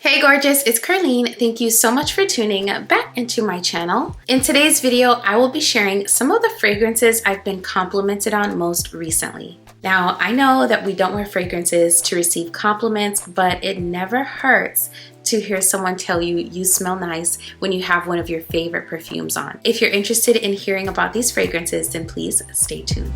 Hey gorgeous, it's Ker-leen. Thank you so much for tuning back into my channel. In today's video, I will be sharing some of the fragrances I've been complimented on most recently. Now, I know that we don't wear fragrances to receive compliments, but it never hurts to hear someone tell you you smell nice when you have one of your favorite perfumes on. If you're interested in hearing about these fragrances, then please stay tuned.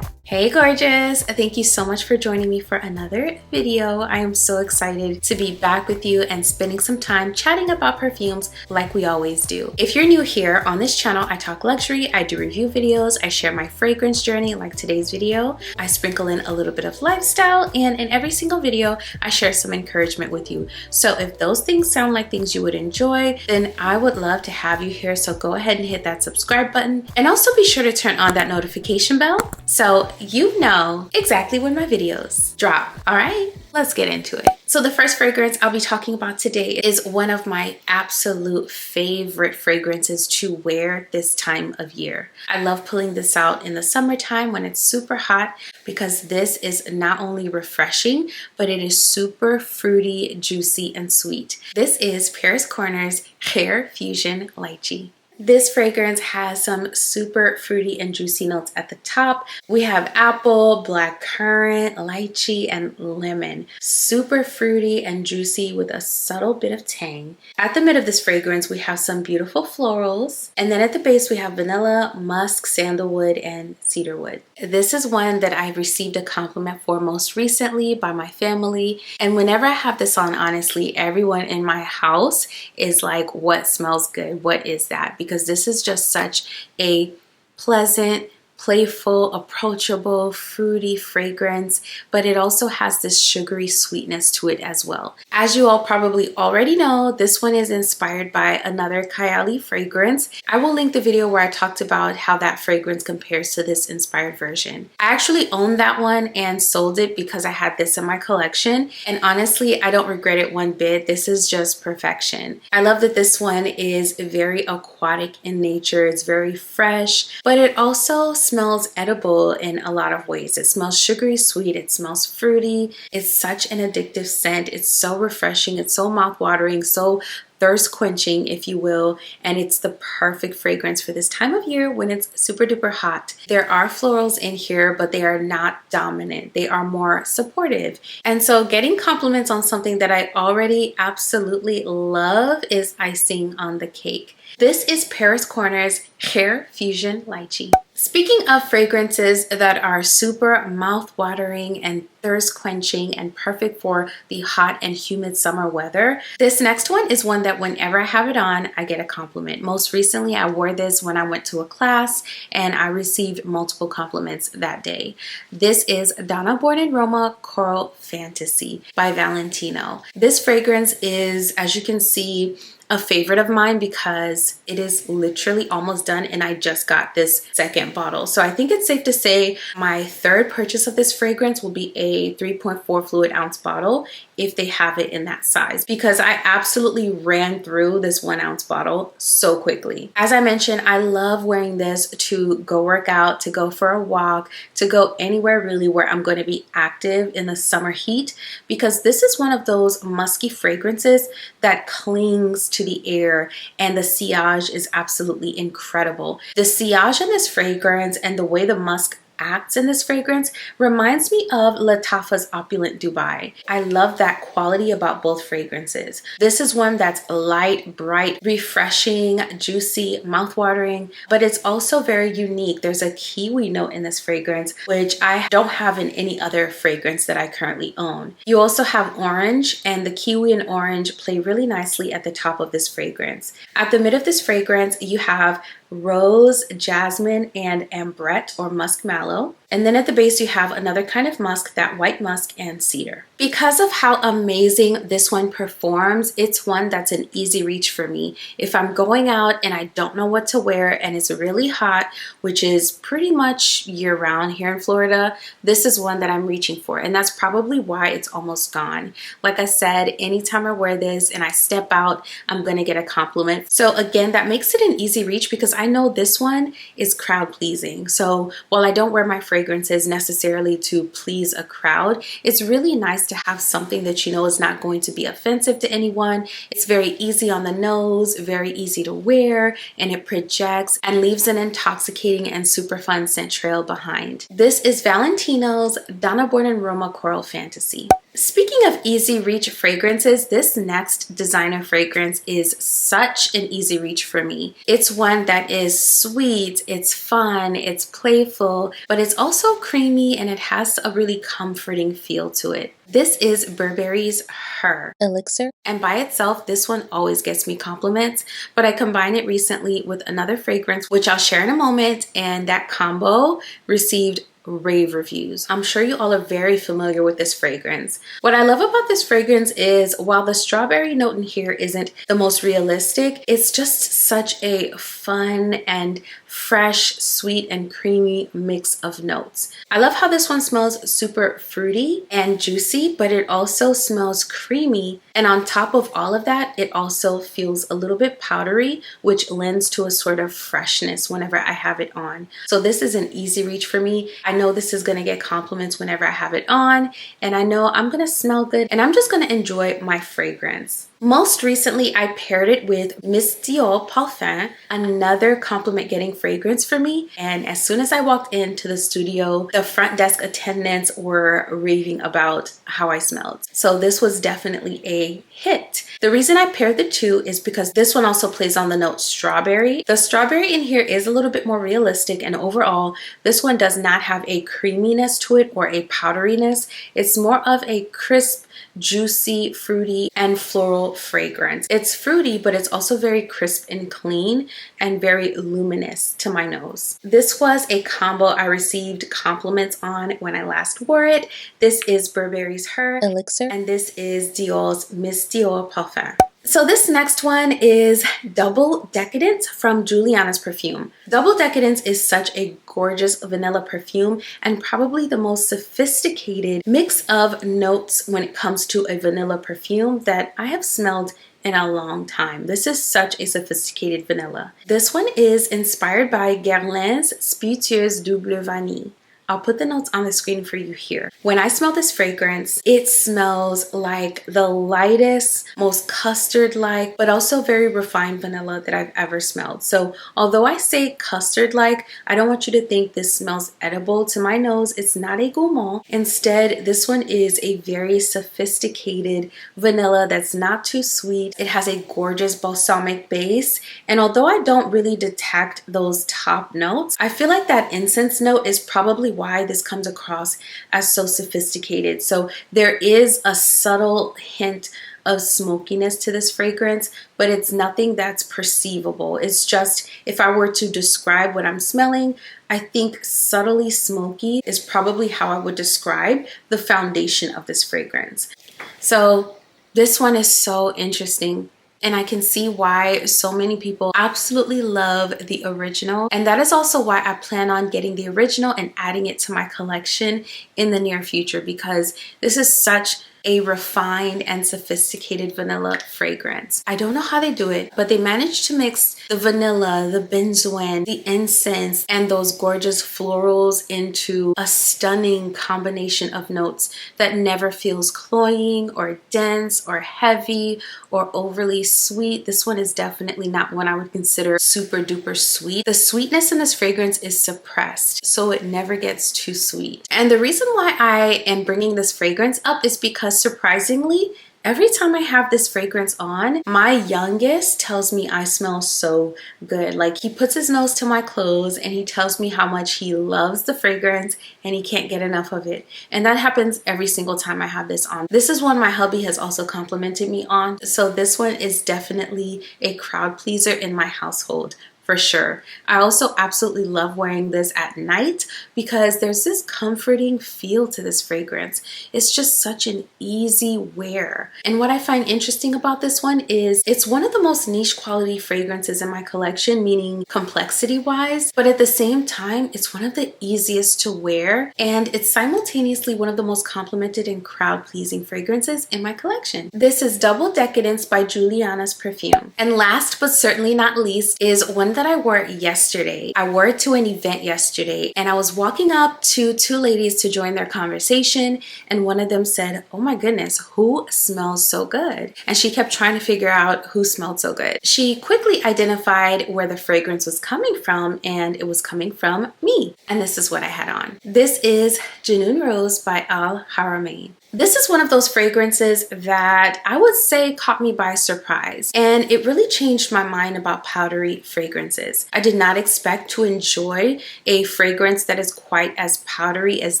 Hey gorgeous, thank you so much for joining me for another video. I am so excited to be back with you and spending some time chatting about perfumes like we always do. If you're new here on this channel, I talk luxury, I do review videos, I share my fragrance journey like today's video, I sprinkle in a little bit of lifestyle, and in every single video I share some encouragement with you. So if those things sound like things you would enjoy, then I would love to have you here. So go ahead and hit that subscribe button, and also be sure to turn on that notification bell so you know exactly when my videos drop. All right, let's get into it. So the first fragrance I'll be talking about today is one of my absolute favorite fragrances to wear this time of year. I love pulling this out in the summertime when it's super hot because this is not only refreshing, but it is super fruity, juicy, and sweet. This is Paris Corner's Hair Fusion Lychee. This fragrance has some super fruity and juicy notes at the top. We have apple, black currant, lychee, and lemon. Super fruity and juicy with a subtle bit of tang. At the mid of this fragrance, we have some beautiful florals. And then at the base, we have vanilla, musk, sandalwood, and cedarwood. This is one that I received a compliment for most recently by my family. And whenever I have this on, honestly, everyone in my house is like, what smells good? What is that? Because this is just such a pleasant, playful, approachable, fruity fragrance, but it also has this sugary sweetness to it as well. As you all probably already know, this one is inspired by another Kylie fragrance. I will link the video where I talked about how that fragrance compares to this inspired version. I actually own that one and sold it because I had this in my collection, and honestly, I don't regret it one bit. This is just perfection. I love that this one is very aquatic in nature. It's very fresh, but it also smells edible in a lot of ways. It smells sugary sweet, it smells fruity. It's such an addictive scent. It's so refreshing, it's so mouth-watering, so thirst quenching, if you will, and it's the perfect fragrance for this time of year when it's super duper hot. There are florals in here, but they are not dominant. They are more supportive. And so getting compliments on something that I already absolutely love is icing on the cake. This is Paris Corner's Hair Fusion Lychee. Speaking of fragrances that are super mouth-watering and thirst-quenching and perfect for the hot and humid summer weather, this next one is one that whenever I have it on, I get a compliment. Most recently, I wore this when I went to a class and I received multiple compliments that day. This is Donna Born & Roma Coral Fantasy by Valentino. This fragrance is, as you can see, a favorite of mine because it is literally almost done and I just got this second bottle. So I think it's safe to say my third purchase of this fragrance will be a 3.4 fluid ounce bottle if they have it in that size, because I absolutely ran through this 1 ounce bottle so quickly. As I mentioned, I love wearing this to go work out, to go for a walk, to go anywhere really where I'm going to be active in the summer heat, because this is one of those musky fragrances that clings to the air, and the sillage is absolutely incredible. The sillage in this fragrance and the way the musk acts in this fragrance reminds me of Lattafa's Opulent Dubai. I love that quality about both fragrances. This is one that's light, bright, refreshing, juicy, mouth-watering, but it's also very unique. There's a kiwi note in this fragrance, which I don't have in any other fragrance that I currently own. You also have orange, and the kiwi and orange play really nicely at the top of this fragrance. At the mid of this fragrance, you have rose, jasmine, and ambrette or musk mallow. And then at the base you have another kind of musk, that white musk, and cedar. Because of how amazing this one performs, it's one that's an easy reach for me. If I'm going out and I don't know what to wear and it's really hot, which is pretty much year round here in Florida, this is one that I'm reaching for. And that's probably why it's almost gone. Like I said, anytime I wear this and I step out, I'm gonna get a compliment. So again, that makes it an easy reach because I know this one is crowd pleasing. So while I don't wear my fragrances necessarily to please a crowd, it's really nice to have something that you know is not going to be offensive to anyone. It's very easy on the nose, very easy to wear, and it projects and leaves an intoxicating and super fun scent trail behind. This is Valentino's Donna Born and Roma Coral Fantasy. Speaking of easy reach fragrances, this next designer fragrance is such an easy reach for me. It's one that is sweet, it's fun, it's playful, but it's also creamy and it has a really comforting feel to it. This is Burberry's Her Elixir. And by itself, this one always gets me compliments, but I combined it recently with another fragrance, which I'll share in a moment, and that combo received rave reviews. I'm sure you all are very familiar with this fragrance. What I love about this fragrance is while the strawberry note in here isn't the most realistic, it's just such a fun and fresh, sweet, and creamy mix of notes. I love how this one smells super fruity and juicy, but it also smells creamy. And on top of all of that, it also feels a little bit powdery, which lends to a sort of freshness whenever I have it on. So this is an easy reach for me. I know this is gonna get compliments whenever I have it on, and I know I'm gonna smell good, and I'm just gonna enjoy my fragrance. Most recently, I paired it with Miss Dior Parfum, another compliment getting fragrance for me. And as soon as I walked into the studio, the front desk attendants were raving about how I smelled. So this was definitely a hit. The reason I paired the two is because this one also plays on the note strawberry. The strawberry in here is a little bit more realistic, and overall, this one does not have a creaminess to it or a powderiness. It's more of a crisp, juicy, fruity, and floral fragrance. It's fruity, but it's also very crisp and clean and very luminous to my nose. This was a combo I received compliments on when I last wore it. This is Burberry's Her Elixir, and this is Dior's Miss Dior Parfum. So this next one is Double Decadence from Julianna's Perfume. Double Decadence is such a gorgeous vanilla perfume and probably the most sophisticated mix of notes when it comes to a vanilla perfume that I have smelled in a long time. This is such a sophisticated vanilla. This one is inspired by Ker-leen's Spiritueuse Double Vanille. I'll put the notes on the screen for you here. When I smell this fragrance, it smells like the lightest, most custard-like, but also very refined vanilla that I've ever smelled. So although I say custard-like, I don't want you to think this smells edible. To my nose, it's not a gourmand. Instead, this one is a very sophisticated vanilla that's not too sweet. It has a gorgeous balsamic base. And although I don't really detect those top notes, I feel like that incense note is probably why this comes across as so sophisticated. So there is a subtle hint of smokiness to this fragrance, but it's nothing that's perceivable. It's just, if I were to describe what I'm smelling, I think subtly smoky is probably how I would describe the foundation of this fragrance. So this one is so interesting. And I can see why so many people absolutely love the original. And that is also why I plan on getting the original and adding it to my collection in the near future, because this is such a refined and sophisticated vanilla fragrance. I don't know how they do it, but they managed to mix the vanilla, the benzoin, the incense, and those gorgeous florals into a stunning combination of notes that never feels cloying or dense or heavy or overly sweet. This one is definitely not one I would consider super duper sweet. The sweetness in this fragrance is suppressed, so it never gets too sweet. And the reason why I am bringing this fragrance up is because surprisingly, every time I have this fragrance on, my youngest tells me I smell so good. Like, he puts his nose to my clothes and he tells me how much he loves the fragrance and he can't get enough of it. And that happens every single time I have this on. This is one my hubby has also complimented me on. So this one is definitely a crowd pleaser in my household for sure. I also absolutely love wearing this at night because there's this comforting feel to this fragrance. It's just such an easy wear. And what I find interesting about this one is it's one of the most niche quality fragrances in my collection, meaning complexity wise, but at the same time, it's one of the easiest to wear, and it's simultaneously one of the most complimented and crowd pleasing fragrances in my collection. This is Double Decadence by Julianna's Perfume. And last but certainly not least is one that I wore yesterday. I wore it to an event yesterday, and I was walking up to two ladies to join their conversation, and one of them said, "Oh my goodness, who smells so good?" And she kept trying to figure out who smelled so good. She quickly identified where the fragrance was coming from, and it was coming from me. And this is what I had on. This is Junoon Rose by Al Haramain. This is one of those fragrances that I would say caught me by surprise, and it really changed my mind about powdery fragrances. I did not expect to enjoy a fragrance that is quite as powdery as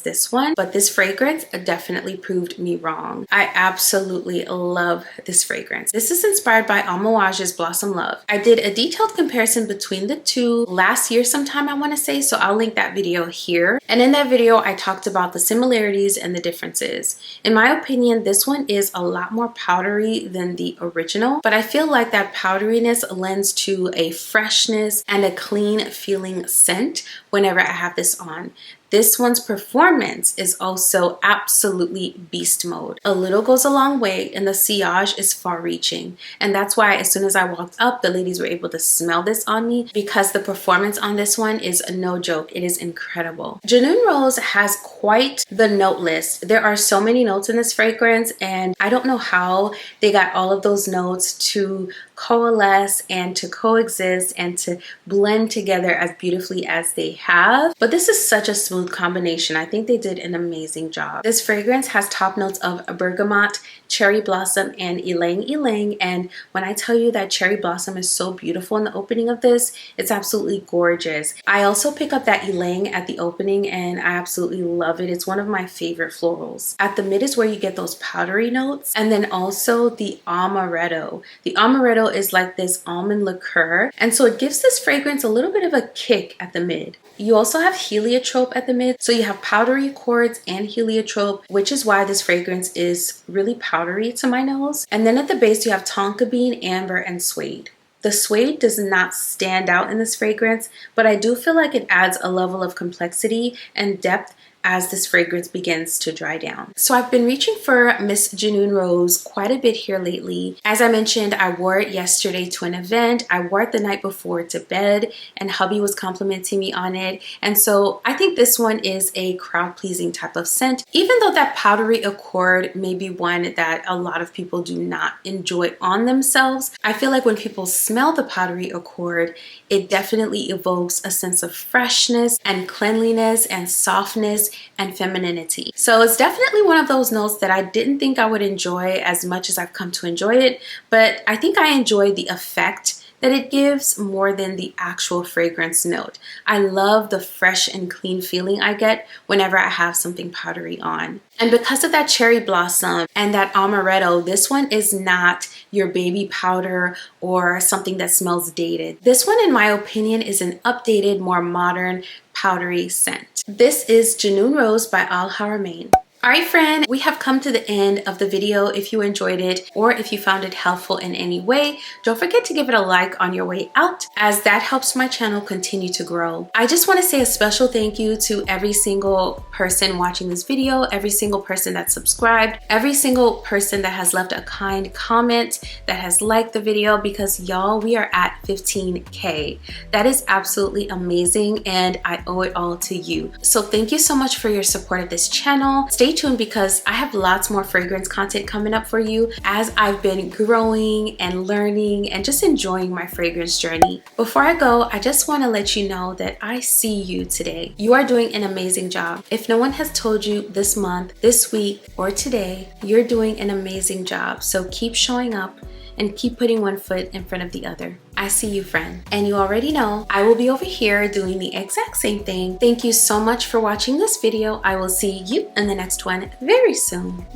this one, but this fragrance definitely proved me wrong. I absolutely love this fragrance. This is inspired by Amouage's Blossom Love. I did a detailed comparison between the two last year sometime, I want to say, so I'll link that video here. And in that video, I talked about the similarities and the differences. In my opinion, this one is a lot more powdery than the original, but I feel like that powderiness lends to a freshness and a clean feeling scent whenever I have this on. This one's performance is also absolutely beast mode. A little goes a long way, and the sillage is far reaching. And that's why as soon as I walked up, the ladies were able to smell this on me, because the performance on this one is no joke. It is incredible. Junoon Rose has quite the note list. There are so many notes in this fragrance, and I don't know how they got all of those notes to coalesce and to coexist and to blend together as beautifully as they have. But this is such a smooth combination. I think they did an amazing job. This fragrance has top notes of bergamot, cherry blossom, and ylang ylang. And when I tell you that cherry blossom is so beautiful in the opening of this, it's absolutely gorgeous. I also pick up that ylang at the opening, and I absolutely love it. It's one of my favorite florals. At the mid is where you get those powdery notes, and then also the amaretto. The amaretto is like this almond liqueur, and so it gives this fragrance a little bit of a kick at the mid. You also have heliotrope at the mid, so you have powdery accords and heliotrope, which is why this fragrance is really powdery to my nose. And then at the base you have tonka bean, amber, and suede. The suede does not stand out in this fragrance, but I do feel like it adds a level of complexity and depth as this fragrance begins to dry down. So I've been reaching for Miss Junoon Rose quite a bit here lately. As I mentioned, I wore it yesterday to an event. I wore it the night before to bed, and hubby was complimenting me on it. And so I think this one is a crowd-pleasing type of scent. Even though that powdery accord may be one that a lot of people do not enjoy on themselves, I feel like when people smell the powdery accord, it definitely evokes a sense of freshness and cleanliness and softness and femininity. So it's definitely one of those notes that I didn't think I would enjoy as much as I've come to enjoy it, but I think I enjoy the effect that it gives more than the actual fragrance note. I love the fresh and clean feeling I get whenever I have something powdery on. And because of that cherry blossom and that amaretto, this one is not your baby powder or something that smells dated. This one, in my opinion, is an updated, more modern, powdery scent. This is Junoon Rose by Al Haramain. Alright friend, we have come to the end of the video. If you enjoyed it or if you found it helpful in any way, don't forget to give it a like on your way out, as that helps my channel continue to grow. I just want to say a special thank you to every single person watching this video, every single person that subscribed, every single person that has left a kind comment, that has liked the video, because y'all, we are at 15K. That is absolutely amazing, and I owe it all to you. So thank you so much for your support of this channel. Stay tuned, because I have lots more fragrance content coming up for you as I've been growing and learning and just enjoying my fragrance journey. Before I go, I just want to let you know that I see you today. You are doing an amazing job. If no one has told you this month, this week, or today, you're doing an amazing job. So keep showing up and keep putting one foot in front of the other. I see you, friend. And you already know I will be over here doing the exact same thing. Thank you so much for watching this video. I will see you in the next one very soon.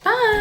Bye.